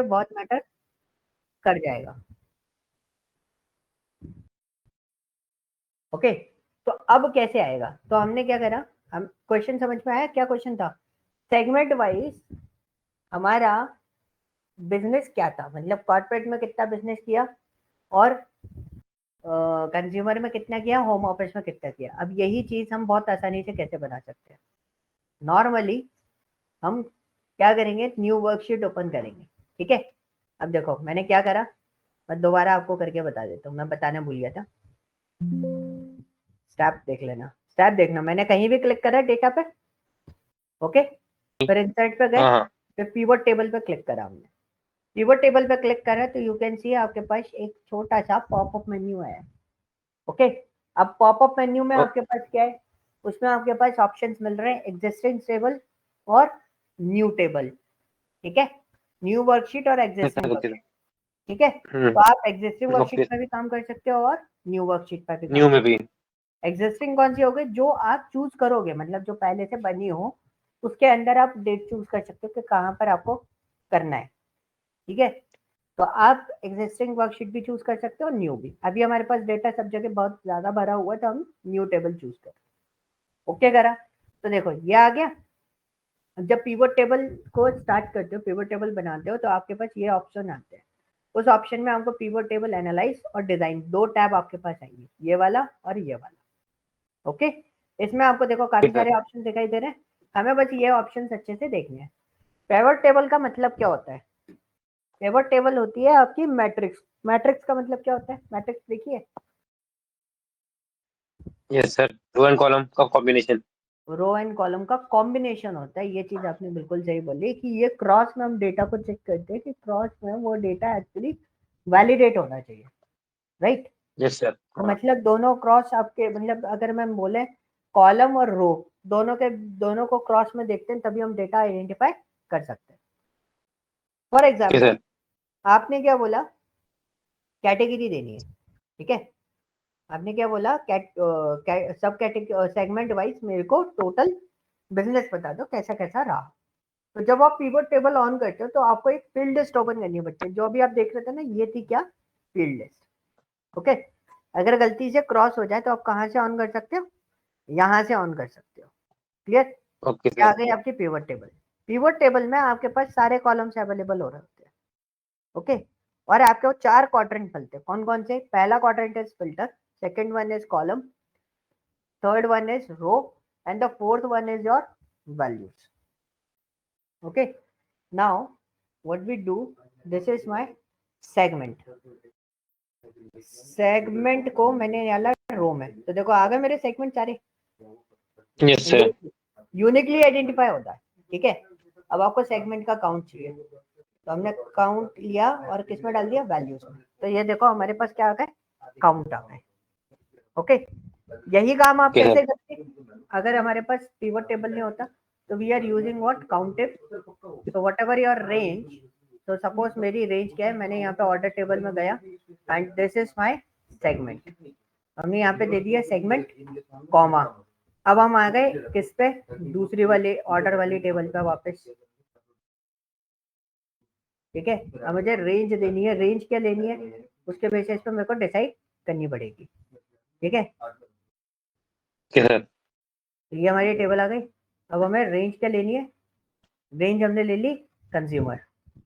पे बहुत मैटर कर जाएगा। ओके, तो अब कैसे आएगा? तो हमने क्या करा, हम क्वेश्चन समझ में आया क्या क्वेश्चन था? सेगमेंट वाइज हमारा बिजनेस क्या था, मतलब कॉर्पोरेट में कितना बिजनेस किया और कंज्यूमर में कितना किया, होम ऑफिस में कितना किया। अब यही चीज हम बहुत आसानी से कैसे बना सकते हैं? नॉर्मली हम क्या करेंगे, न्यू वर्कशीट ओपन करेंगे। ठीक है, अब देखो मैंने क्या करा, मैं दोबारा आपको करके बता देता हूँ, मैं बताना भूल गया था। स्टेप देख लेना, स्टेप देखना, मैंने कहीं भी क्लिक करा डेटा पे। ओके, फिर इंसर्ट पे गए, हाँ फिर पिवट टेबल पे क्लिक करा हमने। पिवट टेबल पे क्लिक करा तो यू कैन सी आपके पास एक छोटा सा पॉपअप मेन्यू है। ओके, अब पॉपअप मेन्यू में आपके पास क्या है, उसमें आपके पास ऑप्शंस मिल रहे हैं, एग्जिस्टिंग टेबल और न्यू टेबल। ठीक है, न्यू वर्कशीट और एग्जिस्टिंग ओके। वर्कशीट। ठीक है, तो आप एग्जिस्टिंग वर्कशीट ओके, पर भी काम कर सकते हो और न्यू वर्कशीट पर भी काम न्यू कर में सकते भी। हो। एग्जिस्टिंग कौन सी होगी, जो आप चूज करोगे, मतलब जो पहले से बनी हो, उसके अंदर आप डेट चूज कर सकते हो कि कहाँ पर आपको करना है। ठीक है, तो आप एग्जिस्टिंग वर्कशीट भी चूज कर सकते हो और न्यू भी। अभी हमारे पास डेटा सब जगह बहुत ज्यादा भरा हुआ है तो हम न्यू टेबल चूज करें। ओके करा, तो देखो ये आ गया। जब पिवट टेबल को स्टार्ट करते हो, पिवट टेबल बनाते हो, तो आपके पास ये ऑप्शन आते हैं। उस ऑप्शन में आपको पिवट टेबल एनालाइज और डिजाइन दो टैब आपके पास आएंगे, ये वाला और ये वाला। ओके, इसमें आपको देखो काफी ठीक है। सारे ऑप्शन दिखाई दे रहे हैं, हमें बस ये ऑप्शन अच्छे से देखने हैं। पिवट टेबल का मतलब क्या होता है? पिवट टेबल होती है आपकी मैट्रिक्स। मैट्रिक्स का मतलब क्या होता है? मैट्रिक्स देखिए, yes sir, row and column का कॉम्बिनेशन। रो एंड कॉलम का कॉम्बिनेशन होता है। ये चीज आपने बिल्कुल सही बोली कि ये क्रॉस में हम डेटा को चेक करते हैं कि क्रॉस में वो डेटा एक्चुअली वैलिडेट होना चाहिए, राइट? Yes sir. तो मतलब दोनों क्रॉस आपके, मतलब अगर मैं बोले कॉलम और रो, दोनों को क्रॉस में देखते हैं तभी हम डेटा आइडेंटिफाई कर सकते हैं। For okay example, sir. आपने क्या बोला, कैटेगरी देनी है। ठीक है, आपने क्या बोला, सब कैटेगरी सेगमेंट वाइज मेरे को टोटल बिजनेस बता दो कैसा कैसा रहा। तो जब आप पिवट टेबल ऑन करते हो तो आपको एक फील्ड लिस्ट ओपन करनी है बच्चे, जो अभी आप देख रहे थे ना, ये थी क्या, फील्ड लिस्ट। ओके, अगर गलती से क्रॉस हो जाए तो आप कहाँ से ऑन कर सकते हो, यहाँ से ऑन कर सकते हो। क्लियर? ओके ये आ सर। गई आपकी पिवट टेबल। पिवट टेबल में आपके पास सारे कॉलम्स अवेलेबल हो रहे होते हैं। ओके, और आपके वो चार क्वाड्रेंट मिलते हैं, कौन कौन से? पहला quadrant is filter, second one is column, third one is row, and the fourth one is your values. Okay, now what we do, this is my segment। Segment को मैंने डाला रो में, तो देखो आ गए मेरे सेगमेंट सारे, यस सर। यूनिकली आइडेंटिफाई होता है। ठीक है, अब आपको सेगमेंट का काउंट चाहिए, तो हमने काउंट लिया और किस में डाल दिया, वैल्यूज में। तो ये देखो हमारे पास क्या आ गए, काउंट आ गए। ओके, यही काम आप ओके सर। कैसे करते, अगर हमारे पास पिवट टेबल नहीं होता तो we are using what, countif. So whatever your range, तो सपोज मेरी रेंज क्या है, मैंने यहाँ पे ऑर्डर टेबल में गया and this is my segment, हमने यहाँ पे दे दिया सेगमेंट कॉमा। अब हम आ गए किस पे, दूसरी वाली ऑर्डर वाली टेबल पे वापस। ठीक है, अब मुझे रेंज देनी है, रेंज क्या लेनी है, उसके बेसिस पे मेरे को डिसाइड करनी पड़ेगी। ठीक है, ओके सर। तो ये हमारी टेबल आ गई। अब हमें रेंज क्या लेनी है, रेंज हमने ले ली कंज्यूमर।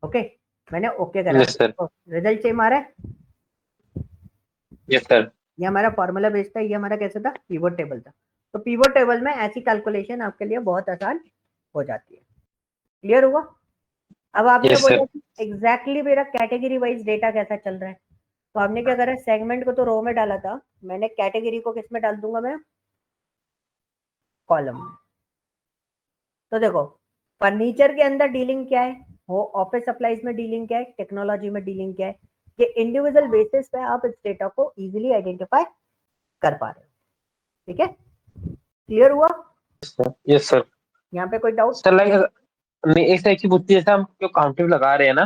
ओके, मैंने ओके करा, यस सर। रिजल्ट सेम आ रहा है। Yes sir. ये हमारा फॉर्मूला बेस्ड था, ये हमारा कैसा था, पिवट टेबल था। तो पिवट टेबल में ऐसी कैलकुलेशन आपके लिए बहुत आसान हो जाती है। क्लियर हुआ? अब आपने यस बोला सर। कि एग्जैक्टली मेरा कैटेगरी वाइज डेटा कैसा चल रहा है, तो हमने क्या करा, सेगमेंट को तो रो में डाला था, मैंने कैटेगरी को किस में डाल दूंगा, मैं कॉलम में। तो देखो फर्नीचर के अंदर डीलिंग क्या है, वो ऑफिस सप्लाईज में डीलिंग क्या है, टेक्नोलॉजी में डीलिंग क्या है, ये इंडिविजुअल बेसिस पे आप इस डेटा को इजीली आइडेंटिफाई कर पा रहे हो। ठीक है, क्लियर हुआ? Yes sir. यहाँ पे कोई डाउट? सर लाइक मैं एक साइड की पूछती है, जैसे हम जो काउंटिंग लगा रहे हैं ना,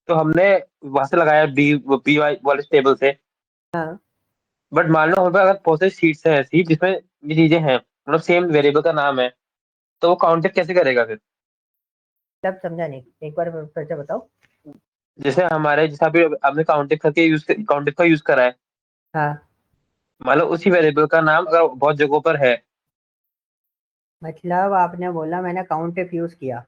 तो हमने वहां से लगाया बी बी वाई वाले टेबल से। हाँ, बट मान लो हमारे पास अगर बहुत सारी शीट्स हैं ऐसी जिसमें ये चीजें हैं, मतलब सेम वेरिएबल का नाम है, तो वो काउंटिंग कैसे करेगा फिर? तब समझा नहीं, एक बार फिर से बताओ। जैसे हमारे, जैसे अभी आपने काउंटिंग का यूज करा है, हाँ, मान लो उसी वेरिएबल का नाम अगर बहुत जगहों पर है। मतलब आपने बोला मैंने काउंट इफ यूज किया,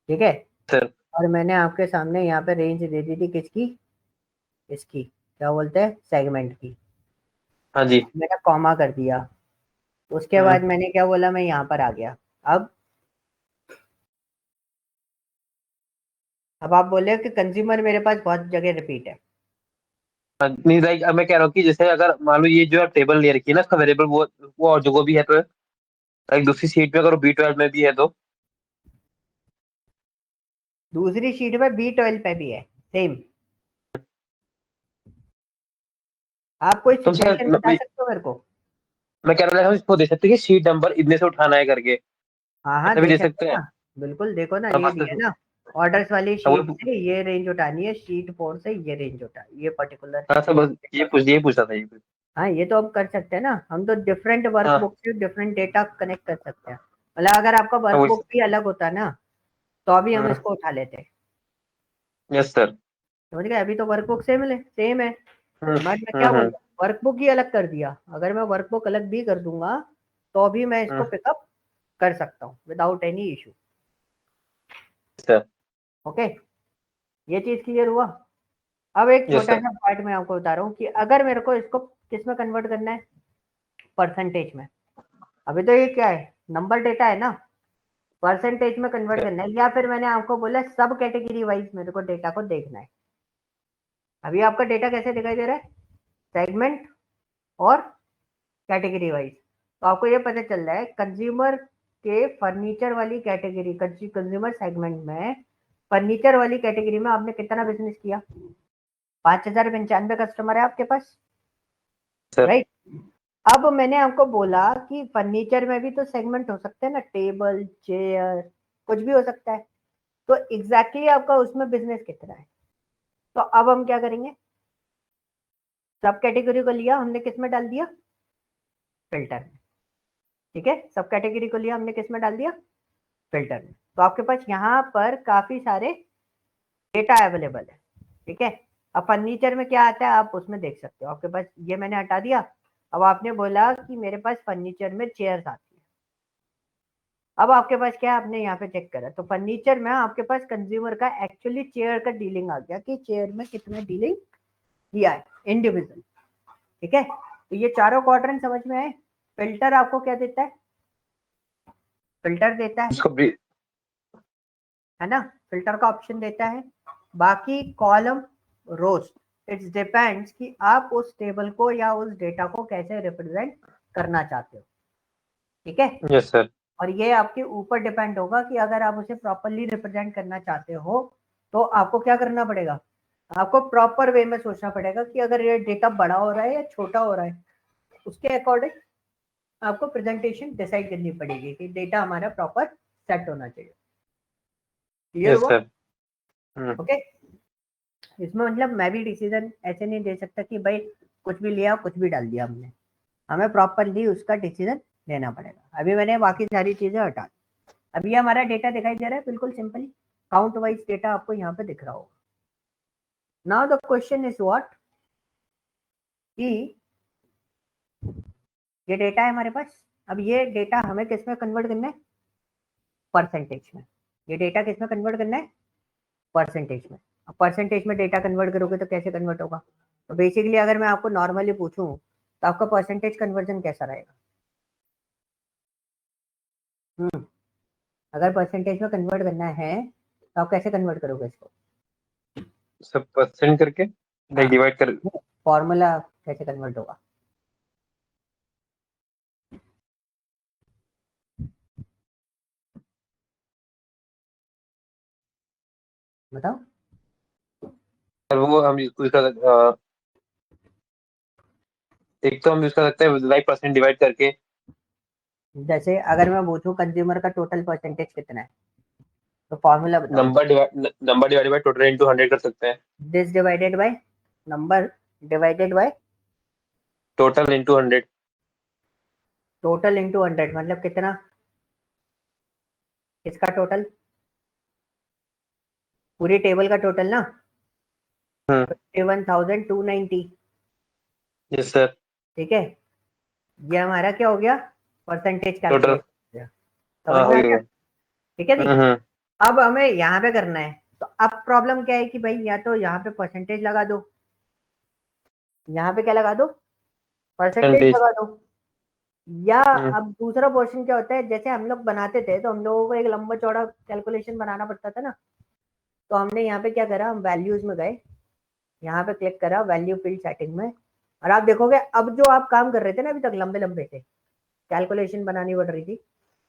ठीक है, सर। और मैंने आपके सामने यहाँ पे रेंज दे दी थी किसकी, इसकी क्या बोलते हैं, सेगमेंट की। हाँ जी। मैंने कॉमा कर दिया, उसके बाद हम्म। मैंने क्या बोला, मैं यहाँ पर आ गया। अब अब आप बोले हो कि कंज्यूमर मेरे पास बहुत जगह रिपीट है। नहीं लाइक, अब मैं कह रहा हूँ कि जैसे अगर मान लो ये जो टेबल ले रखी है ना, इसका वेरिएबल वो और जगह भी है, तो लाइक दूसरी सीट पे अगर B12 में भी है तो। दूसरी शीट पे B12 पे भी है सेम। आप कोई तो सर सिचुएशन बता सकते हो मेरे को? मैं कह रहा था हम इसको दे सकते हैं कि शीट नंबर इतने से उठाना है करके, हाँ हाँ, ऐसा भी दे दे सकते सकते हैं हैं। ना, बिल्कुल। देखो ना, हाँ ये बस दिया ना, ऑर्डर्स वाली हाँ, शीट से ये रेंज उठानी है, शीट 4 से ये रेंज उठा, ये पर्टिकुलर। हाँ सर बस ये पूछा था ये। हाँ, ये तो अब कर सकते हैं ना, हम तो डिफरेंट हाँ वर्कबुक से डिफरेंट डेटा कनेक्ट कर सकते हैं। मतलब अगर आपका हाँ वही वर्कबुक सर। भी अलग होता ना, तो अभी हम हाँ इसको उठा लेते। Yes sir. समझ गए? अभी तो वर्कबुक सेम है, बट मैं क्या हम्म। बोलता हूँ, वर्कबुक ही अलग कर दिया। अगर मैं वर्कबुक अलग भी कर दूंगा तो भी मैं इसको हम्म, पिकअप कर सकता हूँ without any issue. Sir. Okay, ये चीज क्लियर हुआ। अब एक यस छोटा सर। सा पार्ट मैं आपको बता रहा हूँ कि अगर मेरे को इसको किस में कन्वर्ट करना है, परसेंटेज में। अभी तो ये क्या है, नंबर डेटा है ना, परसेंटेज में कन्वर्ट करना है, या फिर मैंने आपको बोला सब कैटेगरी वाइज मेरे को डेटा को देखना है। अभी आपका डेटा कैसे दिखाई दे रहा है, सेगमेंट और कैटेगरी वाइज। तो आपको ये पता चल रहा है कंज्यूमर के फर्नीचर वाली कैटेगरी, कंज्यूमर सेगमेंट में फर्नीचर वाली कैटेगरी में आपने कितना बिजनेस किया, 5,095 कस्टमर है आपके पास, सर। राइट। अब मैंने आपको बोला कि फर्नीचर में भी तो सेगमेंट हो सकते हैं ना, टेबल चेयर कुछ भी हो सकता है। तो एग्जैक्टली exactly आपका उसमें बिजनेस कितना है। तो अब हम क्या करेंगे, सब कैटेगरी को लिया हमने, किस में डाल दिया, फिल्टर में। ठीक है, सब कैटेगरी को लिया हमने, किस में डाल दिया, फिल्टर में। तो आपके पास यहाँ पर काफी सारे डेटा अवेलेबल है। ठीक है, अब फर्नीचर में क्या आता है आप उसमें देख सकते हो, आपके पास ये मैंने हटा दिया। अब आपने बोला कि मेरे पास फर्नीचर में चेयर्स आती है। अब आपके पास क्या है, आपने यहाँ पे चेक करा तो फर्नीचर में आपके पास कंज्यूमर का एक्चुअली चेयर का डीलिंग आ गया कि चेयर में कितना डीलिंग किया है इंडिविजुअल। ठीक है, तो ये चारों क्वाड्रेंट समझ में आए। फिल्टर आपको क्या देता है, फिल्टर देता उसको भी। है ना, फिल्टर का ऑप्शन देता है। बाकी कॉलम, रोज, इट्स डिपेंड्स कि आप उस टेबल को या उस डेटा को कैसे रिप्रेजेंट करना चाहते हो। ठीक है, यस सर। और ये आपके ऊपर डिपेंड होगा कि अगर आप उसे प्रॉपरली रिप्रेजेंट करना चाहते हो तो आपको क्या करना पड़ेगा, आपको प्रॉपर वे में सोचना पड़ेगा कि अगर ये डेटा बड़ा हो रहा है या छोटा हो रहा है, उसके अकॉर्डिंग आपको प्रेजेंटेशन डिसाइड करनी पड़ेगी कि डेटा हमारा प्रॉपर सेट होना चाहिए। क्लियर यस हुआ? सर। ओके, इसमें मतलब मैं भी डिसीजन ऐसे नहीं दे सकता कि भाई कुछ भी लिया कुछ भी डाल दिया हमने, हमें प्रॉपरली उसका डिसीजन लेना पड़ेगा। अभी मैंने बाकी सारी चीजें हटा दी। अभी हमारा डेटा दिखाई दे रहा है बिल्कुल सिंपली, काउंट वाइज डेटा आपको यहाँ पे दिख रहा होगा। Now the question is what, कि ये डेटा है हमारे पास, अब ये डेटा हमें किस में कन्वर्ट करना है, परसेंटेज में। ये डेटा किस में कन्वर्ट करना है, परसेंटेज में। अब परसेंटेज में डेटा कन्वर्ट करोगे तो कैसे कन्वर्ट होगा, तो बेसिकली अगर मैं आपको नॉर्मली पूछूं तो आपका परसेंटेज कन्वर्जन कैसा रहेगा। हम्म, अगर परसेंटेज में कन्वर्ट करना है तो आप कैसे कन्वर्ट करोगे इसको। सब परसेंट करके लाइक हाँ, डिवाइड कर। फॉर्मूला कैसे कन्वर्ट होगा, बताओ। और वो हम उसका एक तो हम यूज कर सकते हैं लाइक परसेंट डिवाइड करके। जैसे अगर मैं पूछूं कंज्यूमर का टोटल परसेंटेज कितना है, तो फॉर्मूला बताओ। Number divide by total into 100 कर सकते हैं। This divided by number divided by total into 100। Total into 100, मतलब कितना, इसका टोटल, पूरी टेबल का टोटल ना। 51,290। Yes sir. ठीक है, ये हमारा क्या हो गया, परसेंटेज टोटल। कैलकुलेट हो गया। हाँ समझ हो में आ गया? गया। ठीक है जी। हम्म। अब हमें यहाँ पे करना है, तो अब प्रॉब्लम क्या है कि भाई या तो यहाँ पे परसेंटेज लगा दो, यहाँ पे क्या लगा दो, परसेंटेज परसेंटेज। लगा दो, या अब दूसरा पोर्शन क्या होता है, जैसे हम लोग बनाते थे तो हम लोगों को एक लंबा चौड़ा कैलकुलेशन बनाना पड़ता था ना, तो हमने यहाँ पे क्या करा, हम वैल्यूज में गए, यहाँ पे क्लिक करा वैल्यू फील्ड सेटिंग में, और आप देखोगे अब जो आप काम कर रहे थे ना अभी तक लंबे लंबे से कैलकुलेशन बनानी पड़ रही थी,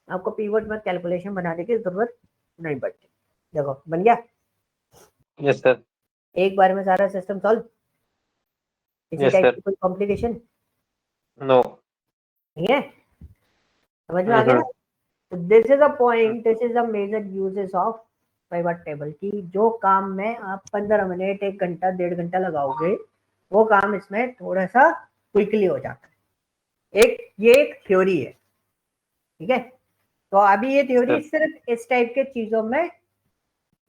आपको पीवट में कैलकुलेशन बनाने की जरूरत नहीं पड़ती। देखो बन गया। Yes sir. एक बार में सारा सिस्टम सॉल्व, किसी यस टाइप सर। की कोई कॉम्प्लिकेशन नो। नहीं है। समझ में आ गया ना? तो this is a point, this is a major uses of pivot table की, जो काम में आप 15 मिनट 1 घंटा 1.5 घंटा लगाओगे वो काम इसमें थोड़ा सा क्विकली हो जाता है। ये एक थ्योरी है, ठीक है। तो अभी ये थ्योरी सर। सिर्फ इस टाइप के चीजों में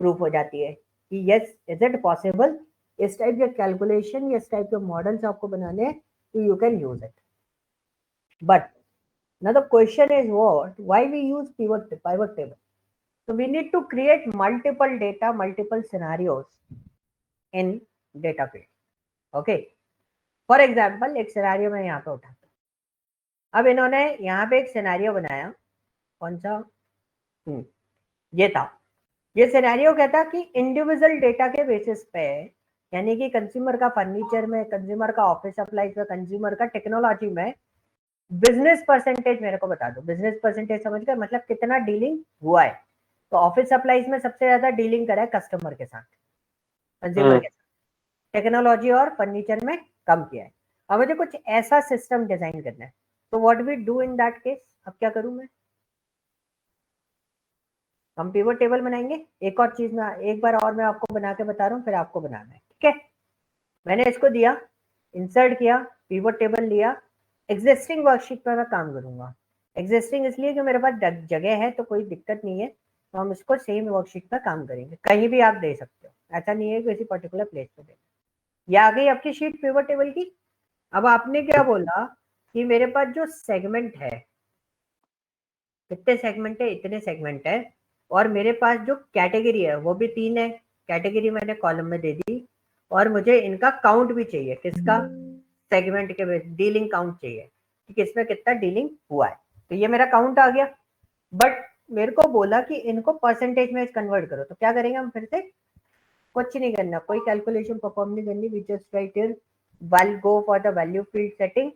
प्रूफ हो जाती है कि यस इज इट पॉसिबल, इस टाइप के कैलकुलेशन या इस टाइप के मॉडल्स आपको बनाने हैं तो you can use it. But now the question is what, why we use pivot table? So we need to create multiple data, multiple scenarios in data field. Okay, for example एक scenario मैं यहाँ पे उठाता हूँ। अब इन्होंने यहाँ पे एक सिनेरियो बनाया, कौन सा, ये था। ये सिनेरियो कहता कि इंडिविजुअल डेटा के बेसिस पे, यानी कि कंज्यूमर का फर्नीचर में, कंज्यूमर का ऑफिस सप्लाईज में, कंज्यूमर का टेक्नोलॉजी में बिजनेस परसेंटेज मेरे को बता दो। बिजनेस परसेंटेज समझ गए, मतलब कितना डीलिंग हुआ है। तो ऑफिस सप्लाईज में सबसे ज्यादा डीलिंग करा है कस्टमर के साथ, कंज्यूमर के साथ। टेक्नोलॉजी और फर्नीचर में कम किया है। अब मुझे कुछ ऐसा सिस्टम डिजाइन करना है, तो what we do in that case, अब क्या करूं मैं, हम पिवट टेबल बनाएंगे। एक और चीज मैं एक बार और मैं आपको बना के बता रहा हूँ, फिर आपको बनाना है, ठीक है। मैंने इसको दिया, इंसर्ट किया, पिवट टेबल लिया, एग्जिस्टिंग वर्कशीट पर मैं काम करूंगा। एग्जिस्टिंग इसलिए कि मेरे पास जगह है तो कोई दिक्कत नहीं है, तो हम इसको सेम वर्कशीट पर काम करेंगे। कहीं भी आप दे सकते हो, ऐसा नहीं है किसी पर्टिकुलर प्लेस पे देना। ये आ गई आपकी शीट पिवट टेबल की। अब आपने क्या बोला कि मेरे पास जो सेगमेंट है, कितने सेगमेंट है, इतने सेगमेंट है, और मेरे पास जो कैटेगरी है वो भी 3 है। कैटेगरी मैंने कॉलम में दे दी, और मुझे इनका काउंट भी चाहिए, किसका, सेगमेंट के डीलिंग काउंट चाहिए कि किसमें कितना डीलिंग हुआ है। तो ये मेरा काउंट आ गया। बट मेरे को बोला कि इनको परसेंटेज में कन्वर्ट करो, तो क्या करेंगे हम फिर से, कुछ नहीं करना, कोई कैलकुलेशन परफॉर्म नहीं करनी। We just write here while go for the value field setting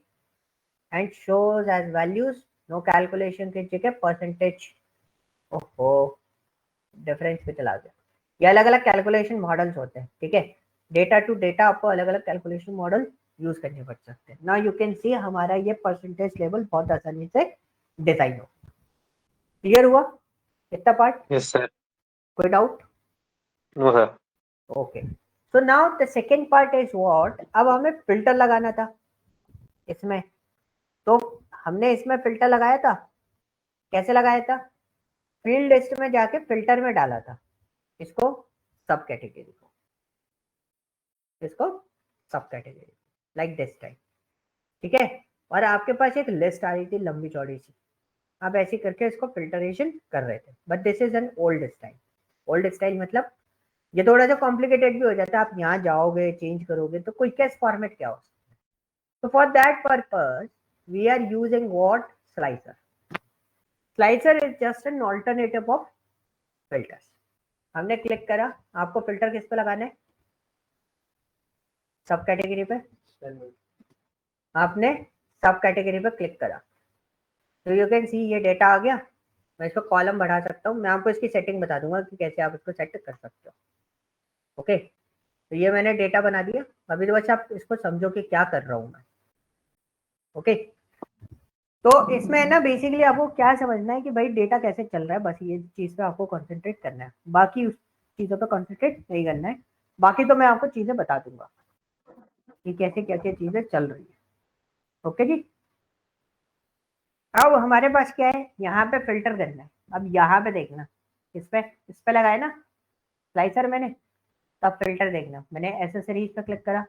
and shows as values, no calculation की जगह परसेंटेज। ओहो, डिफरेंस पे चला गया। ये अलग अलग कैलकुलेशन मॉडल्स होते हैं, ठीक है। डेटा टू डेटा आपको अलग अलग कैलकुलेशन मॉडल यूज करने पड़ सकते हैं। नाउ यू कैन सी हमारा ये परसेंटेज लेवल बहुत आसानी से डिजाइन हो। क्लियर हुआ इतना पार्ट? Yes sir. कोई doubt? No sir. Okay, so now the second part is what, अब हमें फिल्टर लगाना था इसमें। तो हमने इसमें फिल्टर लगाया था, कैसे लगाया था, फील्ड लिस्ट में जाके फिल्टर में डाला था इसको, सब कैटेगरी को, इसको सब कैटेगरी, लाइक दिस टाइप, ठीक है। और आपके पास एक लिस्ट आ रही थी लंबी चौड़ी सी, आप ऐसे करके इसको फिल्टरेशन कर रहे थे। But this is an old style. Old style मतलब ये थोड़ा सा कॉम्प्लिकेटेड भी हो जाता है, आप यहाँ जाओगे चेंज करोगे तो कोई कैस फॉर्मेट क्या हो सकता है। तो for that purpose we are using what, slicer. Slicer is just an alternative of filters. हमने क्लिक करा, आपको फिल्टर किस पे लगाना है, सब कैटेगरी पे। आपने सब कैटेगरी पे क्लिक करा, तो यू कैन सी ये डेटा आ गया। मैं इसको कॉलम बढ़ा सकता हूँ, मैं आपको इसकी सेटिंग बता दूंगा कि कैसे आप इसको सेट कर सकते हो। ओके, तो ये मैंने डेटा बना दिया। अभी तो बस आप इसको समझो कि क्या कर रहा हूँ मैं। ओके, तो इसमें है ना बेसिकली आपको क्या समझना है कि भाई डेटा कैसे चल रहा है, बस ये चीज़ पे आपको कंसंट्रेट करना है, बाकी उस चीज़ों पे कंसंट्रेट नहीं करना है। बाकी तो मैं आपको चीज़ें बता दूंगा कि कैसे क्या क्या चीज़ें चल रही है। ओके जी, अब हमारे पास क्या है, यहाँ पे फिल्टर करना है। अब यहाँ पे देखना, इस पे लगाया ना स्लाइसर मैंने, तो अब फिल्टर देखना, मैंने एसेसरीज पे क्लिक करा,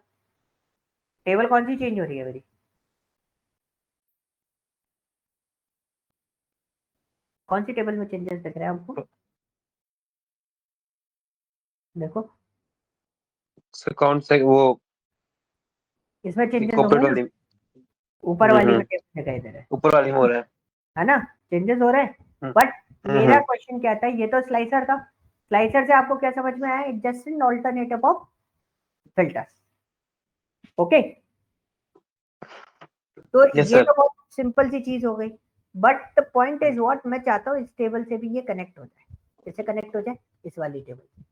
टेबल कौन सी चेंज हो रही है मेरी, कौन सी टेबल में चेंजेस दिख रहे हैं आपको, देखो सर कौन से वो इसमें चेंजेस हो कॉर्पोरेट गए ना, वाली? ऊपर वाली में टेबल दिखाई दे रहा ऊपर वाली में हो रहा है। है ना, चेंजेस हो रहे हैं। हम्म, बट मेरा हम्म। क्वेश्चन क्या था, ये तो स्लाइसर था, स्लाइसर से आपको क्या समझ में आया, it just an alternative of filter. Okay, तो यस ये सर। तो बहुत सिंपल सी चीज हो गई। But the point is what, मैं चाहता हूँ इस टेबल से भी ये कनेक्ट हो जाए, इससे कनेक्ट हो जाए इस वाली टेबल से।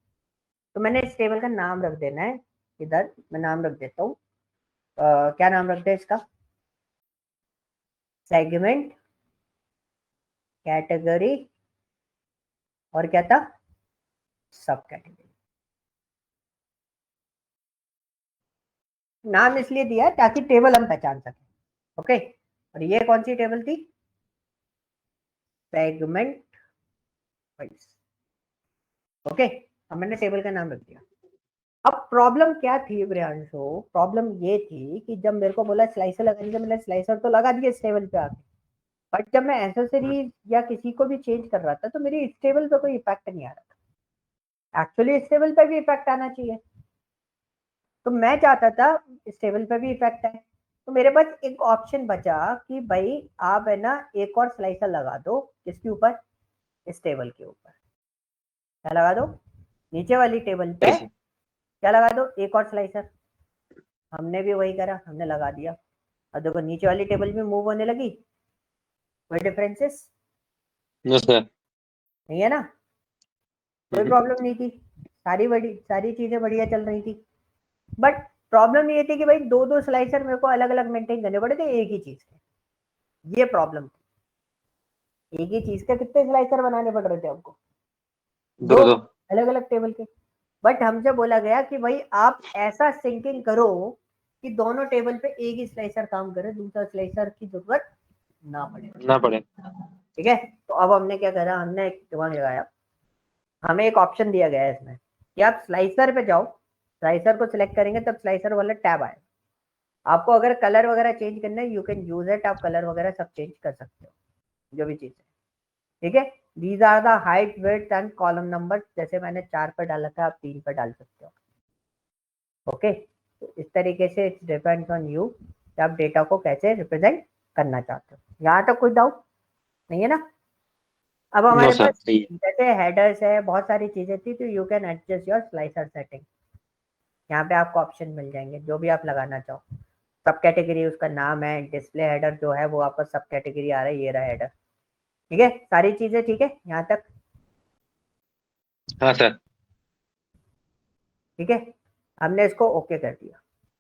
तो मैंने इस टेबल का नाम रख देना है, इधर मैं नाम रख देता हूँ, क्या नाम रख दे इसका, सेगमेंट कैटेगरी, और क्या था, सब कैटेगरी। नाम इसलिए दिया है ताकि टेबल हम पहचान सकें। ओके, और ये कौन सी टेबल थी, सेगमेंट वाइज। ओके, अब मैंने टेबल का नाम रख दिया। अब प्रॉब्लम क्या थी प्रियांशु, प्रॉब्लम ये थी कि जब मेरे को बोला स्लाइसर लगाने के, मैंने स्लाइसर तो लगा दिया इस टेबल पे आके, बट जब मैं एसेसरीज या किसी को भी चेंज कर रहा था तो मेरी इस टेबल पे कोई इफेक्ट नहीं आ रहा था। एक्चुअली इस टेबल पे भी इफेक्ट आना चाहिए, तो मैं चाहता था इस टेबल पे भी इफेक्ट आए। तो मेरे पास एक ऑप्शन बचा कि भाई आप है ना एक और स्लाइसर लगा दो, किसके ऊपर, इस टेबल के ऊपर। क्या लगा दो, नीचे वाली टेबल पे ऐसे। क्या लगा दो, एक और स्लाइसर। हमने भी वही करा, हमने लगा दिया, और देखो नीचे वाली टेबल भी मूव होने लगी, कोई डिफरेंसेस यस सर। नहीं है ना, कोई प्रॉब्लम नहीं थी, सारी चीजें बढ़िया चल रही थी। बट प्रॉब्लम ये थी कि भाई दो दो स्लाइसर मेरे को अलग अलग मेंटेन करने पड़े थे एक ही चीज के, ये प्रॉब्लम थी। एक ही चीज के कितने स्लाइसर बनाने पड़ रहे थे आपको, दो दो दो। अलग अलग टेबल के। बट हमसे बोला गया कि भाई आप ऐसा सिंकिंग करो कि दोनों टेबल पे एक ही स्लाइसर काम करे, दूसरा स्लाइसर की जरूरत ना पड़े। ना पड़े। ठीक है, तो अब हमने क्या करा, हमने एक दिमाग लगाया, हमें एक ऑप्शन दिया गया है इसमें कि आप स्लाइसर पे जाओ, स्लाइसर को सिलेक्ट करेंगे तब स्लाइसर वाला टैब आए, आपको अगर कलर वगैरह चेंज करना है यू कैन यूज इट, आप कलर वगैरह सब चेंज कर सकते हो, जो भी चीज है। ठीक है, these are the height weight and column number, जैसे मैंने 4 पर डाला था आप 3 पर डाल सकते हो। ओके, तो इस तरीके से इट्स डिपेंड्स ऑन यू कि आप डेटा को कैसे रिप्रेजेंट करना चाहते हो। यहाँ तक कोई डाउट नहीं है ना। अब नो हमारे सर पास सही है। जैसे हेडर्स है, बहुत सारी चीजें थी, तो you can adjust your slicer setting. यहाँ पे आपको ऑप्शन मिल जाएंगे जो भी आप लगाना चाहो। सब कैटेगरी उसका नाम है, डिस्प्ले हेडर जो है वो आपका सब कैटेगरी आ रहा है, ये रहा हेडर। ठीक है, सारी चीजें ठीक है यहाँ तक। हाँ सर। ठीक है, हमने इसको ओके कर दिया।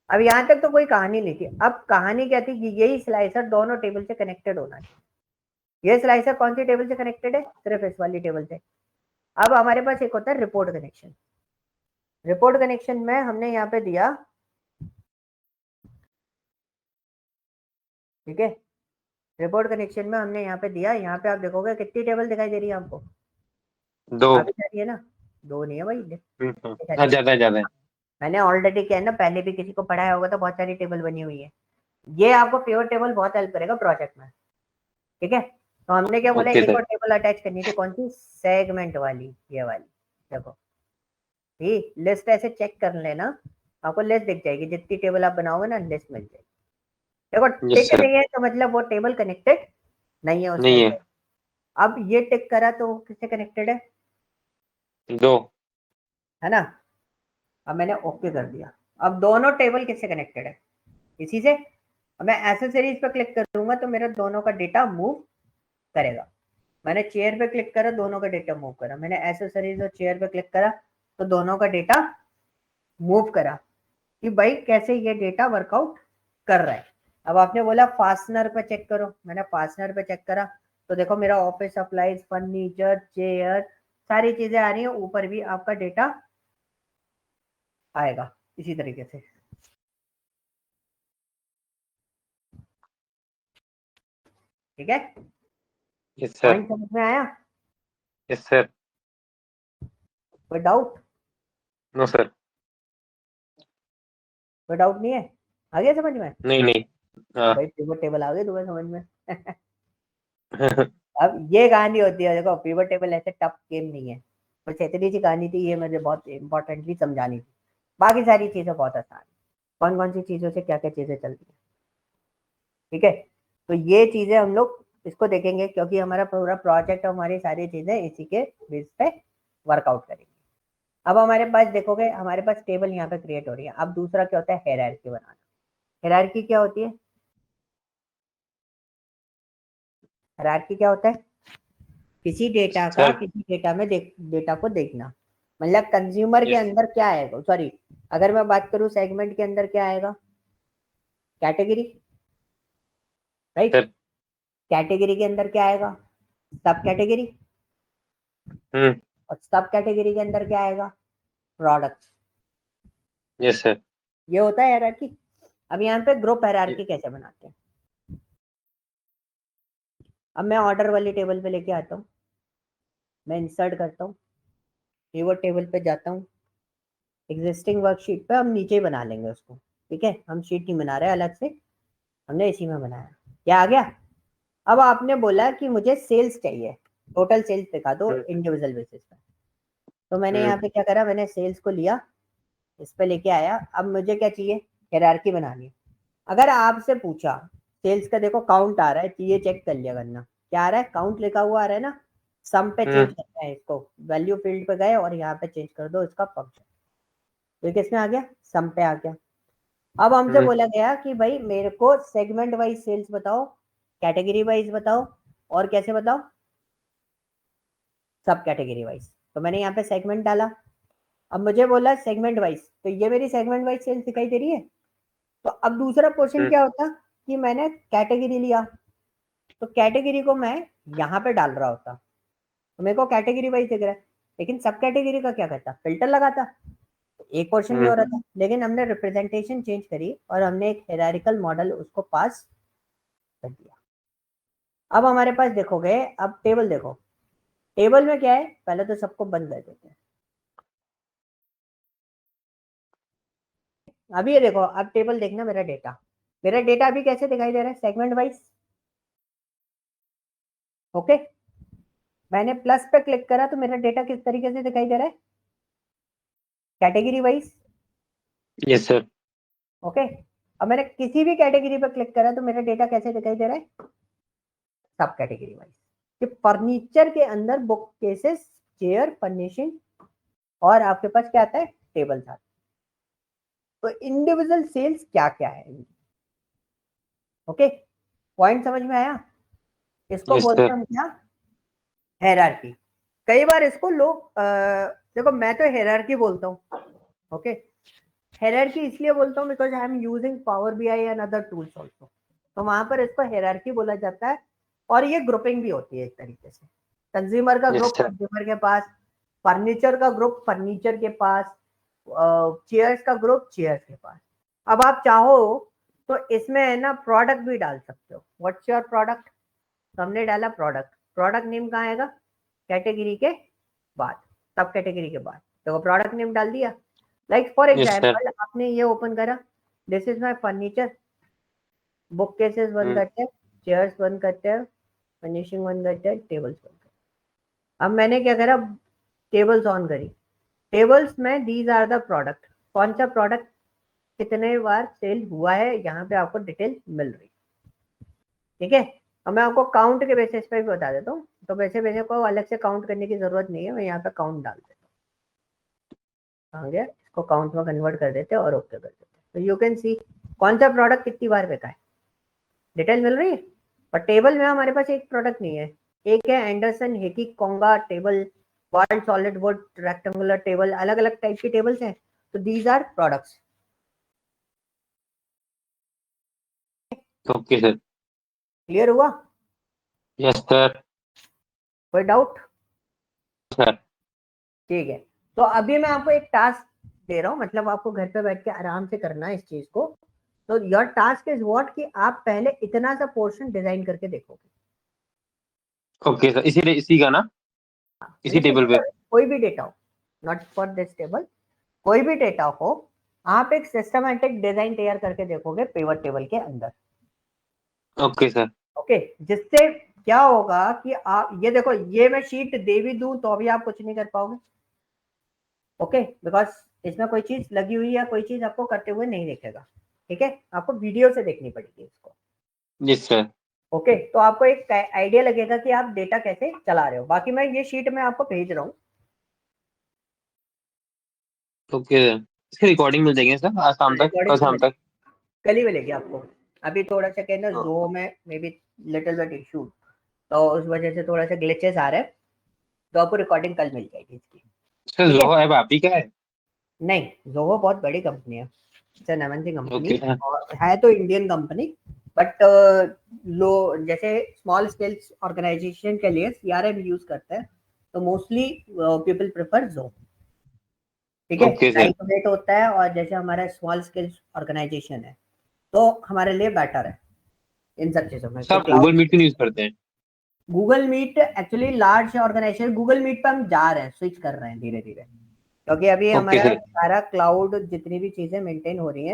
अब यहाँ तक तो कोई कहानी नहीं थी। अब कहानी क्या थी कि यही स्लाइसर दोनों टेबल से कनेक्टेड होना चाहिए। ये स्लाइसर कौन सी टेबल से कनेक्टेड है, सिर्फ इस वाली टेबल से। अब हमारे पास एक होता है रिपोर्ट कनेक्शन। रिपोर्ट कनेक्शन में हमने यहाँ पे दिया, ठीक है, रिपोर्ट कनेक्शन में हमने यहाँ पे दिया, यहाँ पे आप देखोगे कितनी टेबल दिखाई दे रही है आपको, दो। काफी सारी है ना, दो नहीं है भाई, दिखाई हाँ दे रही ज्यादा है ज्यादा है। है। मैंने ऑलरेडी क्या है ना, पहले भी किसी को पढ़ाया होगा तो बहुत सारी टेबल बनी हुई है। ये आपको प्योर टेबल बहुत हेल्प करेगा प्रोजेक्ट में। ठीक है, तो हमने क्या बोला, ओके एक सर। और टेबल अटैच करनी थी, कौन सी, सेगमेंट वाली, ये वाली। देखो ठीक, लिस्ट ऐसे चेक कर लेना, आपको लिस्ट दिख जाएगी, जितनी टेबल आप बनाओगे ना लिस्ट मिल जाएगी। देखो यस टिक सर। नहीं है तो मतलब वो टेबल कनेक्टेड नहीं है उस नहीं टाइप है। से। अब ये टिक करा तो किससे कनेक्टेड दो। है ना। अब मैंने ओके कर दिया। अब दोनों टेबल किससे कनेक्टेड है, इसी से। अब मैं एसेसरीज पर क्लिक करूंगा तो मेरा दोनों का डेटा मूव करेगा। मैंने चेयर पे क्लिक करा, दोनों का डेटा मूव करा। मैंने एसेसरीज और चेयर पे क्लिक करा तो दोनों का डेटा मूव करा, कि भाई कैसे ये डेटा वर्कआउट कर रहा है। अब आपने बोला फास्टनर पे चेक करो, मैंने फास्टनर पे चेक करा तो देखो मेरा ऑफिस सप्लाईज, फर्नीचर, चेयर, सारी चीजें आ रही है, ऊपर भी आपका डेटा आएगा इसी तरीके से। ठीक है, यस सर। पॉइंट समझ में आया, यस सर। कोई डाउट। No sir. कोई डाउट नहीं है? आ गया समझ में? नहीं हाँ भाई पिवट टेबल आ गए तुम्हें समझ में? अब ये कहानी होती है, देखो पिवट टेबल ऐसे टफ गेम नहीं है, बस इतनी सी कहानी थी, ये मुझे बहुत इंपॉर्टेंटली समझानी थी। बाकी सारी चीजें बहुत आसान है, कौन कौन सी चीजों से क्या क्या चीजें चलती है। ठीक है, तो ये चीजें हम लोग इसको देखेंगे, क्योंकि हमारा पूरा प्रोजेक्ट और हमारी सारी चीजें इसी के बेस पे वर्कआउट करेंगे। अब हमारे पास देखोगे, हमारे पास टेबल यहाँ पे क्रिएट हो रही है। अब दूसरा क्या होता है, हायरार्की बनाना। हायरार्की क्या होती है? हायरार्की क्या होता है? किसी डेटा का सर। किसी डेटा में डेटा को देखना, मतलब कंज्यूमर के यस अंदर क्या आएगा, सॉरी अगर मैं बात करूं सेगमेंट के अंदर क्या आएगा, कैटेगरी, राइट। सर। कैटेगरी के अंदर क्या आएगा, सब कैटेगरी। हम्म। और सब कैटेगरी के अंदर क्या आएगा, प्रोडक्ट। Yes sir. ये होता है हायरार्की। अब यहाँ पे ग्रुप हायरार्की कैसे बनाते हैं? अब मैं ऑर्डर वाली टेबल पे लेके आता हूँ, मैं इंसर्ट करता हूँ, वो टेबल पे जाता हूँ, एग्जिस्टिंग वर्कशीट पे हम नीचे ही बना लेंगे उसको। ठीक है, हम शीट नहीं बना रहे अलग से, हमने इसी में बनाया। क्या आ गया? अब आपने बोला कि मुझे सेल्स चाहिए, टोटल सेल्स दिखा दो हम्म। इंडिविजुअल बेसिस पे। तो मैंने हम्म। यहाँ पे क्या करा, मैंने सेल्स को लिया, इस पे लेके आया। अब मुझे क्या चाहिए, हायरार्की बनानी है। अगर आपसे पूछा, सेल्स का देखो काउंट आ रहा है, ये चेक कर लिया करना, क्या आ रहा है, काउंट लिखा हुआ आ रहा है ना। सम पे चेंज करना है इसको, वैल्यू फील्ड पे गए और यहाँ पे चेंज कर दो इसका फंक्शन। तो ये किसमें आ गया, सम पे आ गया। अब हमसे हम्म। बोला गया कि भाई मेरे को सेगमेंट वाइज सेल्स बताओ, कैटेगरी वाइज बताओ, और कैसे बताओ, सब कैटेगरी वाइज। तो मैंने यहाँ पे सेगमेंट डाला। अब मुझे बोला सेगमेंट वाइज, तो ये मेरी सेगमेंट वाइज सेल्स दिखाई दे रही है। तो अब दूसरा पोर्शन हम्म। क्या होता कि मैंने कैटेगरी लिया, तो कैटेगरी को मैं यहाँ पे डाल रहा होता, तो मेरे को कैटेगरी वाइज दिख रहा है। लेकिन सब कैटेगरी का क्या करता, फिल्टर लगाता, तो एक पोर्शन में हो रहा था। लेकिन हमने रिप्रेजेंटेशन चेंज करी और हमने एक हायरार्किकल मॉडल उसको पास कर दिया। अब हमारे पास देखोगे, अब टेबल देखो, टेबल में क्या है, पहले तो सबको बंद कर देते हैं। अभी ये देखो, अब टेबल देखना, मेरा डेटा अभी कैसे दिखाई दे रहा है, सेगमेंट वाइज। ओके, मैंने प्लस पे क्लिक करा तो मेरा डेटा किस तरीके से दिखाई दे रहा है, category wise. Yes sir. Okay, अब मैंने किसी भी कैटेगरी पर क्लिक करा तो मेरा डेटा कैसे दिखाई दे रहा है, सब कैटेगरी वाइज। कि फर्नीचर के अंदर बुक केसेस, चेयर, फर्निशिंग, और आपके पास क्या आता है, टेबल था। तो इंडिविजुअल सेल्स क्या क्या है। ओके, पॉइंट समझ में आया? इसको यस बोलते सर। हैं हम क्या, हायरार्की। कई बार इसको लोग देखो मैं तो हायरार्की बोलता हूँ। ओके, हायरार्की इसलिए बोलता हूँ because I am using power BI and other tools also, तो वहां पर इसको हायरार्की बोला जाता है। और ये ग्रुपिंग भी होती है एक तरीके से, कंज्यूमर का यस ग्रुप सर। कंज्यूमर के पास, फर्नीचर का ग्रुप फर्नीचर के पास, चेयर्स का ग्रुप चेयर्स के पास। अब आप चाहो तो इसमें है ना प्रोडक्ट भी डाल सकते हो, व्हाट्स योर प्रोडक्ट। तो हमने डाला प्रोडक्ट, प्रोडक्ट नेम कहाँ आएगा, कैटेगरी के बाद, सब कैटेगरी के बाद, तो प्रोडक्ट नेम डाल दिया। Like for yes sir. Example आपने ये ओपन करा, this is my furniture, book cases बंद करते हैं, चेयर्स बंद करते हैं, फर्निशिंग बंद करते हैं, टेबल्स बंद करते हैं। अब मैंने क्या करा, टेबल्स ऑन करी, टेबल्स में दीज आर द प्रोडक्ट, कौन सा प्रोडक्ट कितने बार सेल हुआ है, यहाँ पे आपको डिटेल मिल रही। ठीक है, अब मैं आपको काउंट के बेसिस पे भी बता देता हूँ, तो वैसे वैसे को अलग से काउंट करने की जरूरत नहीं है, मैं यहाँ पे काउंट डाल देता हूँ। आ गया, इसको काउंट में कन्वर्ट कर देते हैं और ओके कर देते हैं। तो यू कैन सी कौन सा प्रोडक्ट कितनी बार बिका है, डिटेल मिल रही है। और टेबल में हमारे पास एक प्रोडक्ट नहीं है, एक है एंडरसन हेकी कोंगा table, world solid wood rectangular table, अलग अलग टाइप की टेबल्स हैं, तो these are products. Okay sir. Clear हुआ? Yes sir. कोई डाउट? सर। ठीक है, तो अभी मैं आपको एक टास्क दे रहा हूँ, मतलब आपको घर पे बैठ के आराम से करना है इस चीज को। तो योर टास्क इज व्हाट, कि आप पहले इतना सा पोर्शन डिजाइन करके देखोगे। ओके सर, इसी इसी का ना, इसी मतलब टेबल पे। कोई भी डेटा हो, नॉट फॉर दिस टेबल, कोई भी डेटा हो, आप एक सिस्टमैटिक डिजाइन तैयार करके देखोगे पिवट टेबल के अंदर। Okay sir. ओके, जिससे क्या होगा कि आप ये देखो, ये मैं शीट दे भी दूं तो भी आप कुछ नहीं कर पाओगे। ओके, बिकॉज इसमें कोई चीज लगी हुई या कोई चीज आपको करते हुए नहीं दिखेगा। ठीक है, आपको वीडियो से देखनी पड़ेगी इसको। जी सर। ओके, तो आपको एक आइडिया लगेगा कि आप डेटा कैसे चला रहे हो। बाकी मैं ये शीट में आपको भेज रहा हूँ। ओके, इसकी रिकॉर्डिंग मिल जाएगी सर आज शाम तक, कल शाम रिकॉर्डिंग तक? कल ही मिलेगी आपको। अभी थोड़ा सा कहना जो में may be little bit issue, तो उस वजह से थोड़ा सा ग्लिचेस आ रहे हैं, तो आपको रिकॉर्डिंग कल मिल जाएगी इसकी। सर ठीक है, जोहो ऐप आप ही का है? नहीं जोहो बहुत बड़ी कंपनी है, it's an MNC company, okay sir. और है तो इंडियन कंपनी, बट लो जैसे स्मॉल स्केल ऑर्गेनाइजेशन के लिए सीआरएम यूज करते हैं, तो मोस्टली पीपल प्रेफर जोहो। ठीक है, ओके सर। लाइट वेट होता है, और जैसे हमारा स्मॉल स्केल ऑर्गेनाइजेशन है तो हमारे लिए बेटर है इन सब चीजों में। सर तो आप गूगल क्लाउड, मीट क्यों नहीं यूज करते हैं? Google Meet actually large organization, Google Meet पे हम जा रहे हैं, स्विच कर रहे हैं धीरे धीरे, क्योंकि अभी ओके हमारा सर। सारा क्लाउड जितनी भी चीजें मेंटेन हो रही हैं